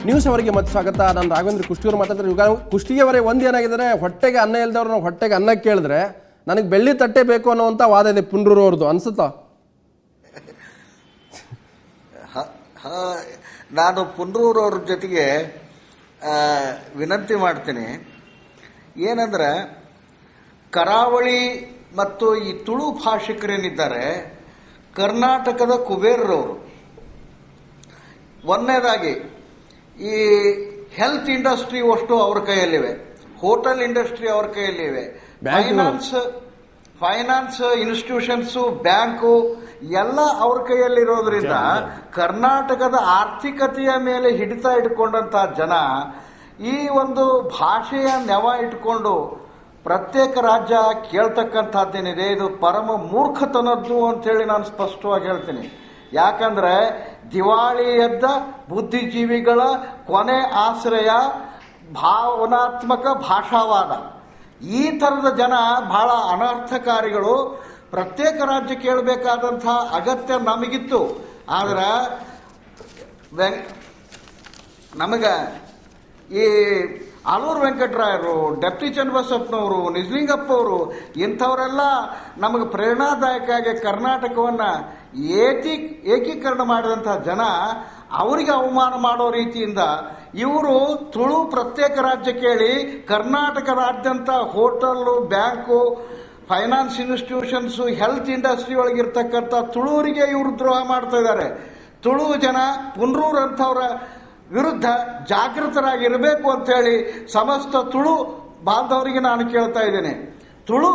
News ಅವರಿಗೆ ಮತ್ತೆ ಸ್ವಾಗತ. ನಾನು ರಾಘವೇಂದ್ರ ಕುಷ್ಟಗಿಯವರು ಮಾತಾಡ್ತಾರೆ. ಈಗ ಕುಷ್ಟಗಿಯವರೇ ಒಂದು ಏನಾಗಿದ್ದಾರೆ, ಹೊಟ್ಟೆಗೆ ಅನ್ನ ಇಲ್ದವ್ರು ನಾವು ಹೊಟ್ಟೆಗೆ ಅನ್ನ ಕೇಳಿದ್ರೆ ನನಗೆ ಬೆಳ್ಳಿ ತಟ್ಟೆ ಬೇಕು ಅನ್ನೋವಂಥ ವಾದ ಇದೆ ಪುಂಡ್ರೂರು ಅವ್ರದ್ದು, ಅನ್ಸುತ್ತಾ? ನಾನು ಪುಂಡ್ರೂರವ್ರ ಜೊತೆಗೆ ವಿನಂತಿ ಮಾಡ್ತೀನಿ. ಏನಂದ್ರೆ ಕರಾವಳಿ ಮತ್ತು ಈ ತುಳು ಭಾಷಿಕರೇನಿದ್ದಾರೆ, ಕರ್ನಾಟಕದ ಕುಬೇರರವರು. ಒಂದನೇದಾಗಿ ಈ ಹೆಲ್ತ್ ಇಂಡಸ್ಟ್ರಿ ಅಷ್ಟು ಅವ್ರ ಕೈಯಲ್ಲಿವೆ, ಹೋಟೆಲ್ ಇಂಡಸ್ಟ್ರಿ ಅವ್ರ ಕೈಯಲ್ಲಿವೆ, ಫೈನಾನ್ಸ್ ಇನ್ಸ್ಟಿಟ್ಯೂಷನ್ಸು, ಬ್ಯಾಂಕು ಎಲ್ಲ ಅವ್ರ ಕೈಯಲ್ಲಿರೋದ್ರಿಂದ ಕರ್ನಾಟಕದ ಆರ್ಥಿಕತೆಯ ಮೇಲೆ ಹಿಡಿತ ಇಟ್ಕೊಂಡಂತಹ ಜನ ಈ ಒಂದು ಭಾಷೆಯ ನೆವ ಇಟ್ಕೊಂಡು ಪ್ರತ್ಯೇಕ ರಾಜ್ಯ ಕೇಳ್ತಕ್ಕಂಥದ್ದೇನಿದೆ, ಇದು ಪರಮ ಮೂರ್ಖತನದ್ದು ಅಂತೇಳಿ ನಾನು ಸ್ಪಷ್ಟವಾಗಿ ಹೇಳ್ತೀನಿ. ಯಾಕಂದ್ರೆ ದಿವಾಳಿ ಎದ್ದ ಬುದ್ಧಿಜೀವಿಗಳ ಕೊನೆ ಆಶ್ರಯ ಭಾವನಾತ್ಮಕ ಭಾಷಾವಾದ. ಈ ಥರದ ಜನ ಬಹಳ ಅನರ್ಥಕಾರಿಗಳು. ಪ್ರತ್ಯೇಕ ರಾಜ್ಯ ಕೇಳಬೇಕಾದಂಥ ಅಗತ್ಯ ನಮಗಿತ್ತು. ಆದ್ರೆ ನಮಗೆ ಈ ಆಲೂರು ವೆಂಕಟರಾಯರು, ಡೆಪ್ಟಿ ಚನ್ನಬಸಪ್ಪನವರು, ನಿಜಲಿಂಗಪ್ಪ ಅವರು ಇಂಥವರೆಲ್ಲ ನಮಗೆ ಪ್ರೇರಣಾದಾಯಕವಾಗಿ ಕರ್ನಾಟಕವನ್ನು ಏಕೀಕರಣ ಮಾಡಿದಂಥ ಜನ, ಅವರಿಗೆ ಅವಮಾನ ಮಾಡೋ ರೀತಿಯಿಂದ ಇವರು ತುಳು ಪ್ರತ್ಯೇಕ ರಾಜ್ಯ ಕೇಳಿ ಕರ್ನಾಟಕದಾದ್ಯಂತ hotel, bank, finance institutions, health industry ಒಳಗಿರ್ತಕ್ಕಂಥ ತುಳುವರಿಗೆ ಇವರು ದ್ರೋಹ ಮಾಡ್ತಾ ಇದ್ದಾರೆ. ತುಳು ಜನ ಪುಂಡ್ರೂರಂಥವ್ರ ವಿರುದ್ಧ ಜಾಗೃತರಾಗಿರಬೇಕು ಅಂತೇಳಿ ಸಮಸ್ತ ತುಳು ಬಾಂಧವರಿಗೆ ನಾನು ಕೇಳ್ತಾ ಇದ್ದೇನೆ. ತುಳು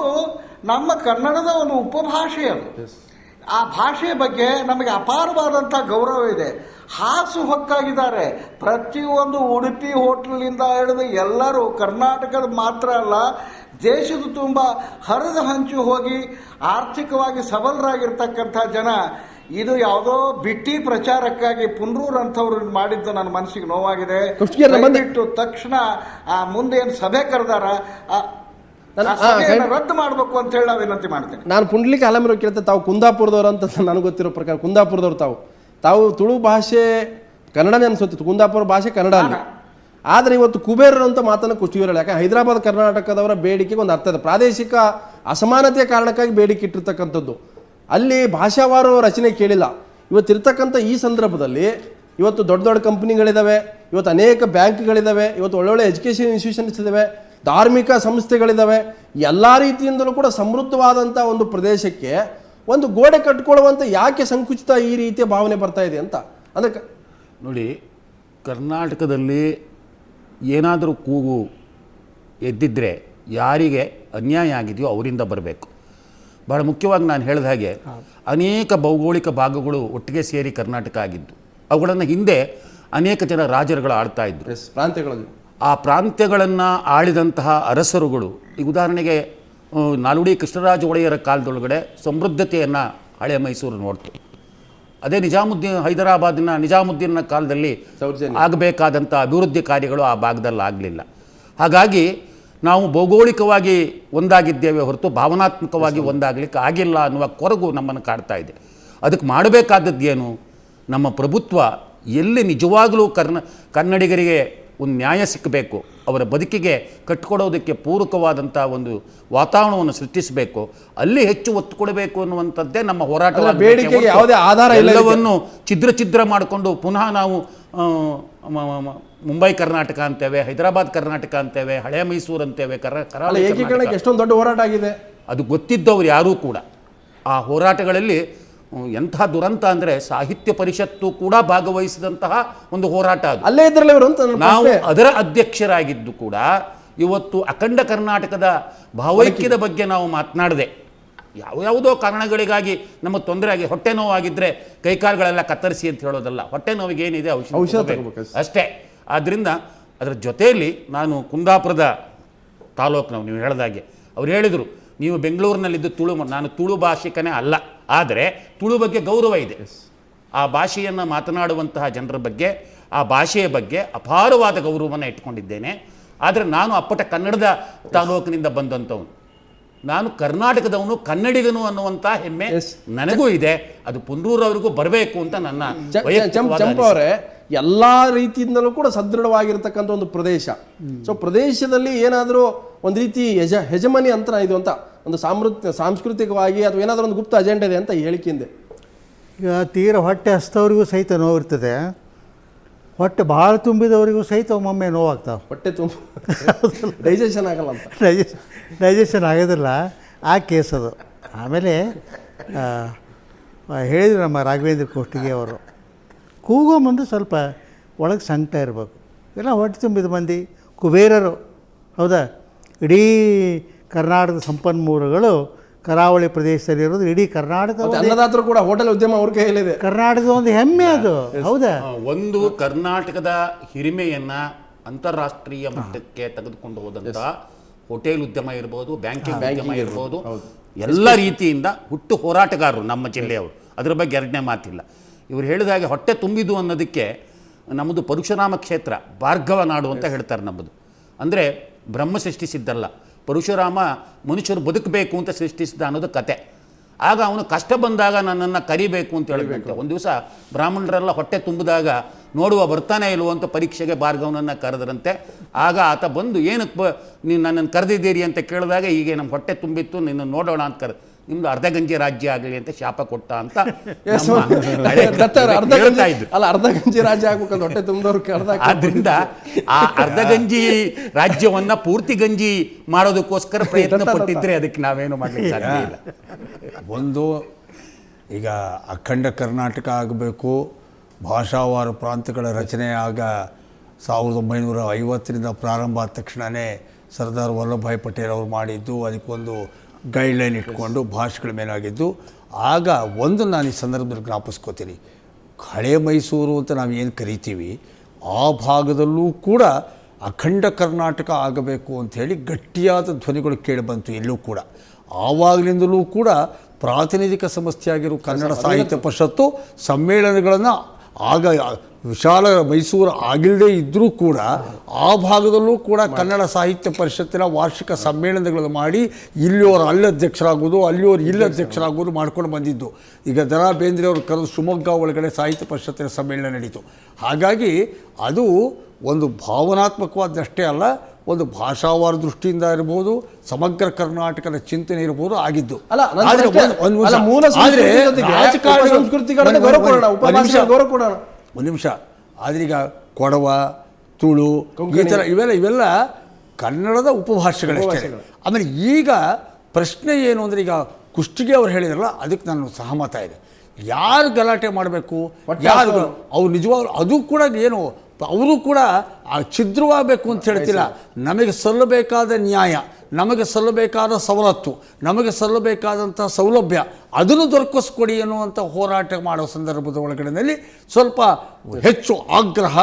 ನಮ್ಮ ಕನ್ನಡದ ಒಂದು ಉಪಭಾಷೆ. ಅದು ಆ ಭಾಷೆಯ ಬಗ್ಗೆ ನಮಗೆ ಅಪಾರವಾದಂಥ ಗೌರವ ಇದೆ. ಹಾಸು ಹೊಕ್ಕಾಗಿದ್ದಾರೆ. ಪ್ರತಿಯೊಂದು ಉಡುಪಿ ಹೋಟೆಲ್ನಿಂದ ಹಿಡಿದು ಎಲ್ಲರೂ ಕರ್ನಾಟಕದ ಮಾತ್ರ ಅಲ್ಲ, ದೇಶದ ತುಂಬ ಹರಿದು ಹಂಚು ಹೋಗಿ ಆರ್ಥಿಕವಾಗಿ ಸಬಲರಾಗಿರ್ತಕ್ಕಂಥ ಜನ. ಇದು ಯಾವುದೋ ಬಿಟ್ಟಿ ಪ್ರಚಾರಕ್ಕಾಗಿ ಪುಂಡ್ರೂರ್ ಅಂತವ್ರು ಮಾಡಿದ್ದು ನನ್ನ ಮನಸ್ಸಿಗೆ ನೋವಾಗಿದೆ. ದಯವಿಟ್ಟು ತಕ್ಷಣ ಮುಂದೆ ಏನು ಸಭೆ ಕರೆದಾರ ರದ್ದು ಮಾಡಬೇಕು ಅಂತ ಹೇಳಿ ನಾವು ವಿನಂತಿ ಮಾಡ್ತೇನೆ. ನಾನು ಪುಂಡ್ಲಿಕ್ಕೆ ಅಲಮಿರೋ ಕೇಳ್ತೆ, ತಾವು ಕುಂದಾಪುರದವ್ರು ಅಂತ ನನಗೆ ಗೊತ್ತಿರೋ ಪ್ರಕಾರ ಕುಂದಾಪುರದವ್ರು. ತಾವು ತುಳು ಭಾಷೆ ಕನ್ನಡನೇ ಅನ್ಸುತ್ತಿತ್ತು, ಕುಂದಾಪುರ ಭಾಷೆ ಕನ್ನಡ ಅಲ್ಲ. ಆದರೆ ಇವತ್ತು ಕುಬೇರರು ಅಂತ ಮಾತನ್ನು ಕುಷ್ಟಗಿಯವರು, ಯಾಕೆ ಹೈದರಾಬಾದ್ ಕರ್ನಾಟಕದವರ ಬೇಡಿಕೆಗೆ ಒಂದು ಅರ್ಥ ಇದೆ. ಪ್ರಾದೇಶಿಕ ಅಸಮಾನತೆಯ ಕಾರಣಕ್ಕಾಗಿ ಬೇಡಿಕೆ ಇಟ್ಟಿರ್ತಕ್ಕಂಥದ್ದು, ಅಲ್ಲಿ ಭಾಷಾವಾರು ರಚನೆ ಕೇಳಿಲ್ಲ. ಇವತ್ತಿರ್ತಕ್ಕಂಥ ಈ ಸಂದರ್ಭದಲ್ಲಿ ಇವತ್ತು ದೊಡ್ಡ ದೊಡ್ಡ ಕಂಪ್ನಿಗಳಿದ್ದಾವೆ, ಇವತ್ತು ಅನೇಕ ಬ್ಯಾಂಕ್ಗಳಿದ್ದಾವೆ, ಇವತ್ತು ಒಳ್ಳೊಳ್ಳೆ ಎಜುಕೇಷನ್ ಇನ್ಸ್ಟಿಟ್ಯೂಷನ್ಸ್ ಇದ್ದಾವೆ, ಧಾರ್ಮಿಕ ಸಂಸ್ಥೆಗಳಿದ್ದಾವೆ. ಎಲ್ಲ ರೀತಿಯಿಂದಲೂ ಕೂಡ ಸಮೃದ್ಧವಾದಂಥ ಒಂದು ಪ್ರದೇಶಕ್ಕೆ ಒಂದು ಗೋಡೆ ಕಟ್ಕೊಳ್ಳುವಂಥ ಯಾಕೆ ಸಂಕುಚಿತ ಈ ರೀತಿಯ ಭಾವನೆ ಬರ್ತಾ ಇದೆ ಅಂತ. ಅದಕ್ಕೆ ನೋಡಿ, ಕರ್ನಾಟಕದಲ್ಲಿ ಏನಾದರೂ ಕೂಗು ಎದ್ದಿದ್ದರೆ ಯಾರಿಗೆ ಅನ್ಯಾಯ ಆಗಿದೆಯೋ ಅವರಿಂದ ಬರಬೇಕು. ಭಾಳ ಮುಖ್ಯವಾಗಿ ನಾನು ಹೇಳಿದ ಹಾಗೆ ಅನೇಕ ಭೌಗೋಳಿಕ ಭಾಗಗಳು ಒಟ್ಟಿಗೆ ಸೇರಿ ಕರ್ನಾಟಕ ಆಗಿದ್ದು, ಅವುಗಳನ್ನು ಹಿಂದೆ ಅನೇಕ ಜನ ರಾಜರುಗಳು ಆಳ್ತಾ ಇದ್ರು. ಪ್ರಾಂತ್ಯಗಳಲ್ಲಿ ಆ ಪ್ರಾಂತ್ಯಗಳನ್ನು ಆಳಿದಂತಹ ಅರಸರುಗಳು, ಈಗ ಉದಾಹರಣೆಗೆ ನಾಲ್ವಡಿ ಕೃಷ್ಣರಾಜ ಒಡೆಯರ ಕಾಲದೊಳಗಡೆ ಸಮೃದ್ಧತೆಯನ್ನು ಹಳೆ ಮೈಸೂರು ನೋಡ್ತು. ಅದೇ ಹೈದರಾಬಾದಿನ ನಿಜಾಮುದ್ದೀನ ಕಾಲದಲ್ಲಿ ಆಗಬೇಕಾದಂಥ ಅಭಿವೃದ್ಧಿ ಕಾರ್ಯಗಳು ಆ ಭಾಗದಲ್ಲಿ ಆಗಲಿಲ್ಲ. ಹಾಗಾಗಿ ನಾವು ಭೌಗೋಳಿಕವಾಗಿ ಒಂದಾಗಿದ್ದೇವೆ ಹೊರತು ಭಾವನಾತ್ಮಕವಾಗಿ ಒಂದಾಗಲಿಕ್ಕೆ ಆಗಿಲ್ಲ ಅನ್ನುವ ಕೊರಗು ನಮ್ಮನ್ನು ಕಾಡ್ತಾ ಇದೆ. ಅದಕ್ಕೆ ಮಾಡಬೇಕಾದದ್ದು ಏನು? ನಮ್ಮ ಪ್ರಭುತ್ವ ಎಲ್ಲಿ ನಿಜವಾಗಲೂ ಕನ್ನಡಿಗರಿಗೆ ಒಂದು ನ್ಯಾಯ ಸಿಕ್ಕಬೇಕು, ಅವರ ಬದುಕಿಗೆ ಕಟ್ಟಿಕೊಡೋದಕ್ಕೆ ಪೂರಕವಾದಂಥ ಒಂದು ವಾತಾವರಣವನ್ನು ಸೃಷ್ಟಿಸಬೇಕು, ಅಲ್ಲಿ ಹೆಚ್ಚು ಒತ್ತು ಕೊಡಬೇಕು ಅನ್ನುವಂಥದ್ದೇ ನಮ್ಮ ಹೋರಾಟ. ಬೇಡಿಕೆಗೆ ಯಾವುದೇ ಆಧಾರ ಎಲ್ಲವನ್ನು ಛಿದ್ರ ಮಾಡಿಕೊಂಡು ಪುನಃ ನಾವು ಮುಂಬೈ ಕರ್ನಾಟಕ ಅಂತೇವೆ, ಹೈದರಾಬಾದ್ ಕರ್ನಾಟಕ ಅಂತೇವೆ, ಹಳೆ ಮೈಸೂರು ಅಂತೇವೆ, ಕರಾವಳಿ ಏಕೀಕರಣಕ್ಕೆ ಎಷ್ಟೊಂದು ದೊಡ್ಡ ಹೋರಾಟ ಆಗಿದೆ. ಅದು ಗೊತ್ತಿದ್ದವ್ರು ಯಾರೂ ಕೂಡ ಆ ಹೋರಾಟಗಳಲ್ಲಿ ಎಂಥ ದುರಂತ ಅಂದರೆ ಸಾಹಿತ್ಯ ಪರಿಷತ್ತು ಕೂಡ ಭಾಗವಹಿಸಿದಂತಹ ಒಂದು ಹೋರಾಟ ಅದು. ಅಲ್ಲೇ ಇದ್ರಲ್ಲ ನಾವು ಅದರ ಅಧ್ಯಕ್ಷರಾಗಿದ್ದು ಕೂಡ ಇವತ್ತು ಅಖಂಡ ಕರ್ನಾಟಕದ ಭಾವೈಕ್ಯದ ಬಗ್ಗೆ ನಾವು ಮಾತನಾಡದೆ ಯಾವುದೋ ಕಾರಣಗಳಿಗಾಗಿ ನಮಗೆ ತೊಂದರೆ ಆಗಿ ಹೊಟ್ಟೆ ನೋವಾಗಿದ್ದರೆ ಕೈಕಾಲುಗಳೆಲ್ಲ ಕತ್ತರಿಸಿ ಅಂತ ಹೇಳೋದಲ್ಲ. ಹೊಟ್ಟೆ ನೋವಿಗೆ ಏನಿದೆ ಔಷಧ ಅಷ್ಟೇ. ಆದ್ದರಿಂದ ಅದರ ಜೊತೆಯಲ್ಲಿ ನಾನು ಕುಂದಾಪುರದ ತಾಲೂಕಿನವು, ನೀವು ಹೇಳಿದಾಗೆ ಅವ್ರು ಹೇಳಿದರು, ನೀವು ಬೆಂಗಳೂರಿನಲ್ಲಿದ್ದು ನಾನು ತುಳು ಭಾಷಿಕನೇ ಅಲ್ಲ, ಆದರೆ ತುಳು ಬಗ್ಗೆ ಗೌರವ ಇದೆ. ಆ ಭಾಷೆಯನ್ನು ಮಾತನಾಡುವಂತಹ ಜನರ ಬಗ್ಗೆ, ಆ ಭಾಷೆಯ ಬಗ್ಗೆ ಅಪಾರವಾದ ಗೌರವವನ್ನು ಇಟ್ಕೊಂಡಿದ್ದೇನೆ. ಆದರೆ ನಾನು ಅಪ್ಪಟ ಕನ್ನಡದ ತಾಲೂಕಿನಿಂದ ಬಂದಂಥವನು, ನಾನು ಕರ್ನಾಟಕದವನು, ಕನ್ನಡಿಗನು ಅನ್ನುವಂಥ ಹೆಮ್ಮೆ ನನಗೂ ಇದೆ. ಅದು ಪುಂಡ್ರೂರವರಿಗೂ ಬರಬೇಕು ಅಂತ ನನ್ನ ಚಂಪ ಅವರೇ, ಎಲ್ಲ ರೀತಿಯಿಂದಲೂ ಕೂಡ ಸದೃಢವಾಗಿರ್ತಕ್ಕಂಥ ಒಂದು ಪ್ರದೇಶ. ಸೊ ಪ್ರದೇಶದಲ್ಲಿ ಏನಾದರೂ ಒಂದು ರೀತಿ ಹೆಜಮನಿ ಅಂತ ಇದು ಅಂತ ಒಂದು ಸಾಂಸ್ಕೃತಿಕವಾಗಿ ಅಥವಾ ಏನಾದರೂ ಒಂದು ಗುಪ್ತ ಅಜೆಂಡಾ ಇದೆ ಅಂತ ಹೇಳಿಕೆಯಿಂದೆ. ಈಗ ತೀರ ಹೊಟ್ಟೆ ಹಸ್ತವರಿಗೂ ಸಹಿತ ನೋವಿರ್ತದೆ, ಹೊಟ್ಟೆ ಭಾಳ ತುಂಬಿದವರಿಗೂ ಸಹಿತ ಒಮ್ಮೊಮ್ಮೆ ನೋವಾಗ್ತಾವೆ. ಹೊಟ್ಟೆ ತುಂಬ ಡೈಜೆಷನ್ ಆಗಲ್ಲ ಅಂತ. ಡೈಜೆಷನ್ ಆಗೋದಿಲ್ಲ, ಆ ಕೇಸ್ ಅದು. ಆಮೇಲೆ ಹೇಳಿದ್ರು ನಮ್ಮ ರಾಘವೇಂದ್ರ ಕೋಷ್ಟಿಗೆ ಅವರು, ಕೂಗೋ ಮುಂದೆ ಸ್ವಲ್ಪ ಒಳಗೆ ಸಂಕಟ ಇರಬೇಕು. ಎಲ್ಲ ಹೊಟ್ಟೆ ತುಂಬಿದ ಮಂದಿ ಕುಬೇರರು, ಹೌದಾ? ಇಡೀ ಕರ್ನಾಟಕದ ಸಂಪನ್ಮೂಲಗಳು ಕರಾವಳಿ ಪ್ರದೇಶದಲ್ಲಿರೋದು ಇಡೀ ಕರ್ನಾಟಕ. ಅನ್ನದಾತರು ಕೂಡ ಹೋಟೆಲ್ ಉದ್ಯಮ ಅವ್ರ ಕೈಯಲ್ಲಿದೆ. ಕರ್ನಾಟಕದ ಒಂದು ಹೆಮ್ಮೆ ಅದು, ಹೌದಾ? ಒಂದು ಕರ್ನಾಟಕದ ಹಿರಿಮೆಯನ್ನ ಅಂತಾರಾಷ್ಟ್ರೀಯ ಮಟ್ಟಕ್ಕೆ ತೆಗೆದುಕೊಂಡು ಹೋದಂತ ಹೋಟೆಲ್ ಉದ್ಯಮ ಇರ್ಬೋದು, ಬ್ಯಾಂಕಿಂಗ್ ಉದ್ಯಮ ಇರ್ಬೋದು, ಎಲ್ಲ ರೀತಿಯಿಂದ ಹುಟ್ಟು ಹೋರಾಟಗಾರರು ನಮ್ಮ ಜಿಲ್ಲೆಯವರು. ಅದರ ಬಗ್ಗೆ ಎರಡನೇ ಮಾತಿಲ್ಲ. ಇವರು ಹೇಳಿದ ಹಾಗೆ ಹೊಟ್ಟೆ ತುಂಬಿದು ಅನ್ನೋದಕ್ಕೆ ನಮ್ಮದು ಪರಶುರಾಮ ಕ್ಷೇತ್ರ, ಭಾರ್ಗವ ನಾಡು ಅಂತ ಹೇಳ್ತಾರೆ ನಮ್ಮದು. ಅಂದರೆ ಬ್ರಹ್ಮ ಸೃಷ್ಟಿಸಿದ್ದಲ್ಲ, ಪರಶುರಾಮ ಮನುಷ್ಯರು ಬದುಕಬೇಕು ಅಂತ ಸೃಷ್ಟಿಸಿದ ಅನ್ನೋದು ಕತೆ. ಆಗ ಅವನು ಕಷ್ಟ ಬಂದಾಗ ನನ್ನನ್ನು ಕರಿಬೇಕು ಅಂತ ಹೇಳಬೇಕು. ಒಂದು ದಿವಸ ಬ್ರಾಹ್ಮಣರೆಲ್ಲ ಹೊಟ್ಟೆ ತುಂಬಿದಾಗ ನೋಡುವ ಬರ್ತಾನೆ ಇಲ್ವೋ ಅಂತ ಪರೀಕ್ಷೆಗೆ ಭಾರ್ಗವನನ್ನು ಕರೆದ್ರಂತೆ. ಆಗ ಆತ ಬಂದು ಏನಕ್ಕೆ ನೀವು ನನ್ನನ್ನು ಕರೆದಿದ್ದೀರಿ ಅಂತ ಕೇಳಿದಾಗ, ಹೀಗೆ ನಮ್ಮ ಹೊಟ್ಟೆ ತುಂಬಿತ್ತು, ನಿನ್ನ ನೋಡೋಣ ಅಂತ ನಿಮ್ದು ಅರ್ಧ ಗಂಜಿ ರಾಜ್ಯ ಆಗಲಿ ಅಂತ ಶಾಪ ಕೊಟ್ಟ ಅಂತ ಹೇಳ್ತಾ ಇದ್ರು. ಅಲ್ಲ, ಅರ್ಧ ಗಂಜಿ ರಾಜ್ಯ ಆಗ್ಬೇಕಂತ ಹೊಟ್ಟೆ ತುಂಬಿದವ್ರು. ಆದ್ರಿಂದ ಆ ಅರ್ಧ ಗಂಜಿ ರಾಜ್ಯವನ್ನ ಪೂರ್ತಿ ಗಂಜಿ ಮಾಡೋದಕ್ಕೋಸ್ಕರ ಪ್ರಯತ್ನ ಪಟ್ಟಿದ್ರೆ ಅದಕ್ಕೆ ನಾವೇನು ಮಾಡ್ಲಿಕ್ಕೆ ಸಾಧ್ಯ ಇಲ್ಲ. ಒಂದು, ಈಗ ಅಖಂಡ ಕರ್ನಾಟಕ ಆಗಬೇಕು, ಭಾಷಾವಾರು ಪ್ರಾಂತ್ಯಗಳ ರಚನೆ ಆಗ 1950ರಿಂದ ಪ್ರಾರಂಭ ಆದ ತಕ್ಷಣವೇ ಸರ್ದಾರ್ ವಲ್ಲಭಭಾಯಿ ಪಟೇಲ್ ಅವರು ಮಾಡಿದ್ದು, ಅದಕ್ಕೊಂದು ಗೈಡ್ಲೈನ್ ಇಟ್ಕೊಂಡು ಭಾಷೆಗಳ ಮೇಲಾಗಿದ್ದು. ಆಗ ಒಂದು ನಾನು ಈ ಸಂದರ್ಭದಲ್ಲಿ ಜ್ಞಾಪಿಸ್ಕೋತೀನಿ, ಹಳೆ ಮೈಸೂರು ಅಂತ ನಾವು ಏನು ಕರಿತೀವಿ, ಆ ಭಾಗದಲ್ಲೂ ಕೂಡ ಅಖಂಡ ಕರ್ನಾಟಕ ಆಗಬೇಕು ಅಂಥೇಳಿ ಗಟ್ಟಿಯಾದ ಧ್ವನಿಗಳು ಕೇಳಿಬಂತು ಎಲ್ಲೂ ಕೂಡ. ಆವಾಗಲಿಂದಲೂ ಕೂಡ ಪ್ರಾತಿನಿಧಿಕ ಸಂಸ್ಥೆಯಾಗಿರೋ ಕನ್ನಡ ಸಾಹಿತ್ಯ ಪರಿಷತ್ತು ಸಮ್ಮೇಳನಗಳನ್ನು ಆಗ ವಿಶಾಲ ಮೈಸೂರು ಆಗಿಲ್ಲದೆ ಇದ್ದರೂ ಕೂಡ ಆ ಭಾಗದಲ್ಲೂ ಕೂಡ ಕನ್ನಡ ಸಾಹಿತ್ಯ ಪರಿಷತ್ತಿನ ವಾರ್ಷಿಕ ಸಮ್ಮೇಳನಗಳನ್ನು ಮಾಡಿ ಇಲ್ಲಿಯವರು ಅಲ್ಲಿ ಅಧ್ಯಕ್ಷರಾಗೋದು, ಅಲ್ಲಿಯವರು ಇಲ್ಲಿ ಅಧ್ಯಕ್ಷರಾಗೋದು ಮಾಡ್ಕೊಂಡು ಬಂದಿದ್ದು. ಈಗ ದ ರಾ ಬೇಂದ್ರೆಯವರು ಕರೆದು ಶಿವಮೊಗ್ಗ ಒಳಗಡೆ ಸಾಹಿತ್ಯ ಪರಿಷತ್ತಿನ ಸಮ್ಮೇಳನ ನಡೀತು. ಹಾಗಾಗಿ ಅದು ಒಂದು ಭಾವನಾತ್ಮಕವಾದಷ್ಟೇ ಅಲ್ಲ, ಒಂದು ಭಾಷಾವಾರ ದೃಷ್ಟಿಯಿಂದ ಇರ್ಬೋದು, ಸಮಗ್ರ ಕರ್ನಾಟಕದ ಚಿಂತನೆ ಇರ್ಬೋದು ಆಗಿದ್ದು. ಒಂದು ನಿಮಿಷ, ಆದರೆ ಈಗ ಕೊಡವ, ತುಳು, ಈ ಥರ ಇವೆಲ್ಲ ಕನ್ನಡದ ಉಪಭಾಷೆಗಳಷ್ಟೇ. ಆಮೇಲೆ ಈಗ ಪ್ರಶ್ನೆ ಏನು ಅಂದರೆ, ಈಗ ಕುಷ್ಟಗಿ ಅವ್ರು ಹೇಳಿದ್ರಲ್ಲ, ಅದಕ್ಕೆ ನಾನು ಸಹಮತ ಇದೆ. ಯಾರು ಗಲಾಟೆ ಮಾಡಬೇಕು, ಯಾರು ಅವ್ರು ನಿಜವಾಗ್ಲೂ ಅದು ಕೂಡ ಏನು ಅವರು ಕೂಡ ಛಿದ್ರವಾಗಬೇಕು ಅಂತ ಹೇಳ್ತಿಲ್ಲ. ನಮಗೆ ಸಲ್ಲಬೇಕಾದ ನ್ಯಾಯ, ನಮಗೆ ಸಲ್ಲಬೇಕಾದ ಸವಲತ್ತು, ನಮಗೆ ಸಲ್ಲಬೇಕಾದಂಥ ಸೌಲಭ್ಯ ಅದನ್ನು ದೊರಕಿಸ್ಕೊಡಿ ಅನ್ನುವಂಥ ಹೋರಾಟ ಮಾಡೋ ಸಂದರ್ಭದ ಒಳಗಡೆಯಲ್ಲಿ ಸ್ವಲ್ಪ ಹೆಚ್ಚು ಆಗ್ರಹ,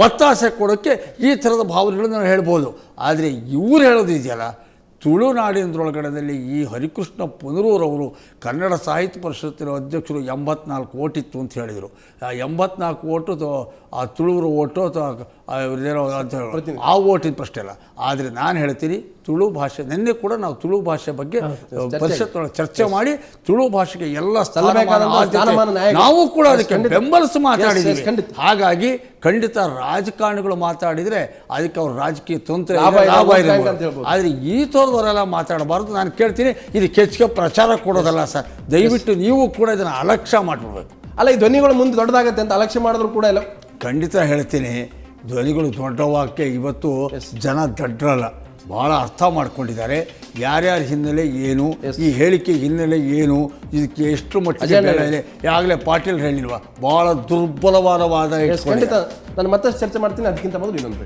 ಒತ್ತಾಸೆ ಕೊಡೋಕ್ಕೆ ಈ ಥರದ ಭಾವನೆಗಳನ್ನು ನಾವು ಹೇಳ್ಬೋದು. ಆದರೆ ಇವ್ರು ಹೇಳೋದಿದೆಯಲ್ಲ, ತುಳುನಾಡಿನೊಳಗಡೆಯಲ್ಲಿ ಈ ಹರಿಕೃಷ್ಣ ಪುನರೂರವರು ಕನ್ನಡ ಸಾಹಿತ್ಯ ಪರಿಷತ್ತಿನ ಅಧ್ಯಕ್ಷರು 84 ಓಟ್ ಇತ್ತು ಅಂತ ಹೇಳಿದರು. ಆ 84 ಓಟು ಆ ತುಳುವರು ಓಟು ಅಥವಾ ಏನೋ ಅಂತ ಹೇಳಿ ಆ ಓಟಿನ ಪ್ರಶ್ನೆ ಅಲ್ಲ. ಆದರೆ ನಾನು ಹೇಳ್ತೀನಿ, ತುಳು ಭಾಷೆ, ನಿನ್ನೆ ಕೂಡ ನಾವು ತುಳು ಭಾಷೆ ಬಗ್ಗೆ ಪರಿಷತ್ತೊಳಗೆ ಚರ್ಚೆ ಮಾಡಿ ತುಳು ಭಾಷೆಗೆ ಎಲ್ಲ ನಾವು ಕೂಡ ಅದಕ್ಕೆ ಬೆಂಬಲಿಸಿ ಮಾತಾಡಿದ್ದೀವಿ. ಹಾಗಾಗಿ ಖಂಡಿತ ರಾಜಕಾರಣಿಗಳು ಮಾತಾಡಿದರೆ ಅದಕ್ಕೆ ಅವ್ರ ರಾಜಕೀಯ ತೊಂದರೆ ಲಾಭ ಇರಬಹುದು. ಆದರೆ ಈ ಥರದವರೆಲ್ಲ ಮಾತಾಡಬಾರ್ದು. ನಾನು ಕೇಳ್ತೀನಿ, ಇದು ಕೆಚ್ಚಿಗೆ ಪ್ರಚಾರ ಕೊಡೋದಲ್ಲ ಸರ್. ದಯವಿಟ್ಟು ನೀವು ಕೂಡ ಇದನ್ನು ಅಲಕ್ಷ್ಯ ಮಾಡಿಬಿಡ್ಬೇಕು. ಅಲ್ಲ, ಈ ಧ್ವನಿಗಳು ಮುಂದೆ ದೊಡ್ಡದಾಗತ್ತೆ ಅಂತ ಅಲಕ್ಷ್ಯ ಮಾಡಿದ್ರು ಕೂಡ ಇಲ್ಲ. ಖಂಡಿತ ಹೇಳ್ತೀನಿ, ಧ್ವನಿಗಳು ದೊಡ್ಡವಾಕ್ಕೆ ಇವತ್ತು ಜನ ದಡ್ರಲ್ಲ, ಭಾಳ ಅರ್ಥ ಮಾಡ್ಕೊಂಡಿದ್ದಾರೆ. ಯಾರ್ಯಾರ ಹಿನ್ನೆಲೆ ಏನು, ಈ ಹೇಳಿಕೆ ಹಿನ್ನೆಲೆ ಏನು, ಇದಕ್ಕೆ ಎಷ್ಟು ಮಟ್ಟಿಗೆ ಬೆಲೆ ಇದೆ. ಆಗಲೇ ಪಾಟೀಲ್ ಹೇಳಿಲ್ವಾ, ಭಾಳ ದುರ್ಬಲವಾದ ವಾದ. ಖಂಡಿತ ನಾನು ಮತ್ತಷ್ಟು ಚರ್ಚೆ ಮಾಡ್ತೀನಿ. ಅದಕ್ಕಿಂತ ಮೊದಲು ಇನ್ನೊಂದು